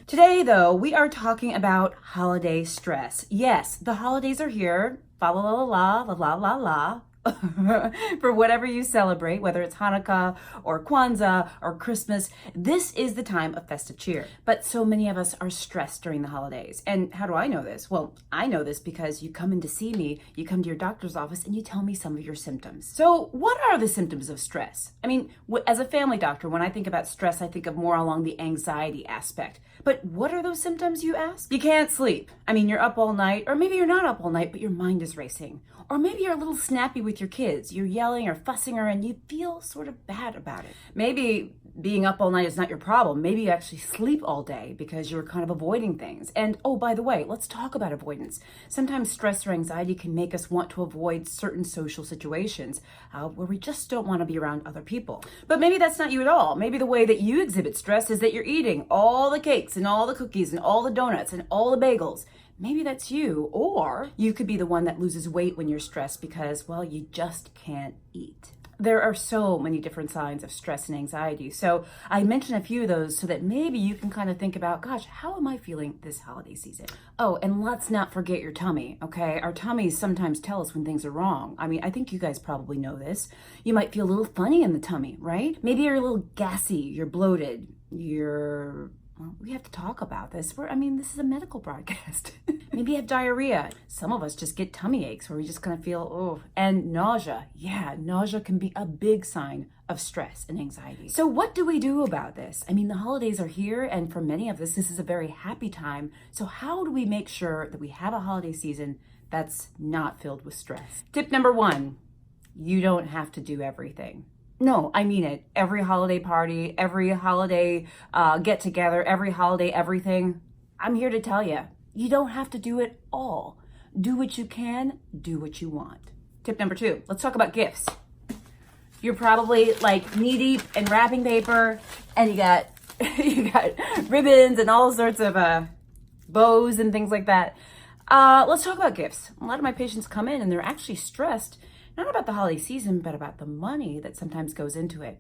Today, though, we are talking about holiday stress. Yes, the holidays are here. Fa la la la la la la la. For whatever you celebrate, whether it's Hanukkah or Kwanzaa or Christmas, this is the time of festive cheer. But so many of us are stressed during the holidays. And how do I know this? Well, I know this because you come in to see me, you come to your doctor's office, and you tell me some of your symptoms. So what are the symptoms of stress? I mean, as a family doctor, when I think about stress, I think of more along the anxiety aspect. But what are those symptoms, you ask? You can't sleep. I mean, you're up all night, or maybe you're not up all night, but your mind is racing. Or maybe you're a little snappy with your kids. You're yelling or fussing and you feel sort of bad about it. Maybe being up all night is not your problem. Maybe you actually sleep all day because you're kind of avoiding things. And oh, by the way, let's talk about avoidance. Sometimes stress or anxiety can make us want to avoid certain social situations where we just don't want to be around other people. But maybe that's not you at all. Maybe the way that you exhibit stress is that you're eating all the cakes and all the cookies and all the donuts and all the bagels. Maybe that's you, or you could be the one that loses weight when you're stressed because, well, you just can't eat. There are so many different signs of stress and anxiety. So I mentioned a few of those so that maybe you can kind of think about, gosh, how am I feeling this holiday season? Oh, and let's not forget your tummy, okay? Our tummies sometimes tell us when things are wrong. I mean, I think you guys probably know this. You might feel a little funny in the tummy, right? Maybe you're a little gassy, you're bloated, well, we have to talk about this. This is a medical broadcast. Maybe you have diarrhea. Some of us just get tummy aches where we just kind of feel, oh, and nausea. Yeah, nausea can be a big sign of stress and anxiety. So what do we do about this? I mean, the holidays are here, and for many of us, this is a very happy time. So how do we make sure that we have a holiday season that's not filled with stress? Tip number 1, you don't have to do everything. No, I mean it. Every holiday party, every holiday get together, every holiday everything. I'm here to tell you, you don't have to do it all. Do what you can, do what you want. Tip number 2, let's talk about gifts. You're probably like knee deep in wrapping paper and you got ribbons and all sorts of bows and things like that. Let's talk about gifts. A lot of my patients come in and they're actually stressed, not about the holiday season, but about the money that sometimes goes into it.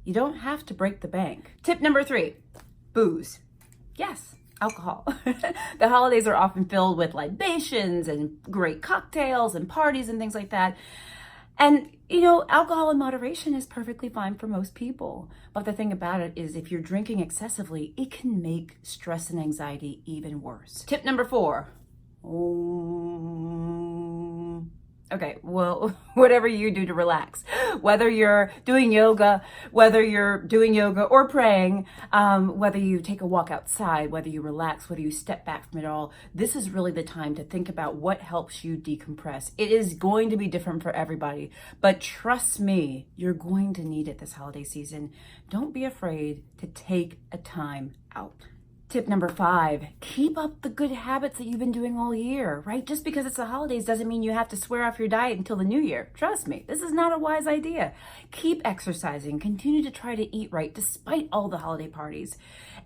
You don't have to break the bank. Tip number 3, booze. Yes, alcohol. The holidays are often filled with libations and great cocktails and parties and things like that. And, alcohol in moderation is perfectly fine for most people. But the thing about it is if you're drinking excessively, it can make stress and anxiety even worse. Tip number 4, okay, well, whatever you do to relax, whether you're doing yoga or praying, whether you take a walk outside, whether you relax, whether you step back from it all, this is really the time to think about what helps you decompress. It is going to be different for everybody, but trust me, you're going to need it this holiday season. Don't be afraid to take a time out. Tip number 5, keep up the good habits that you've been doing all year, right? Just because it's the holidays doesn't mean you have to swear off your diet until the new year. Trust me, this is not a wise idea. Keep exercising, continue to try to eat right despite all the holiday parties.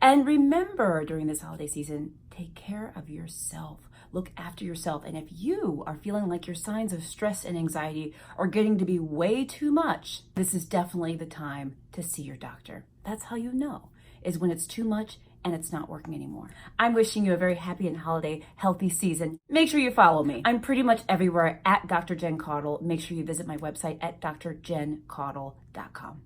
And remember, during this holiday season, take care of yourself. Look after yourself. And if you are feeling like your signs of stress and anxiety are getting to be way too much, this is definitely the time to see your doctor. That's how you know, is when it's too much and it's not working anymore. I'm wishing you a very happy and holiday healthy season. Make sure you follow me. I'm pretty much everywhere at Dr. Jen Caudle. Make sure you visit my website at drjencaudle.com.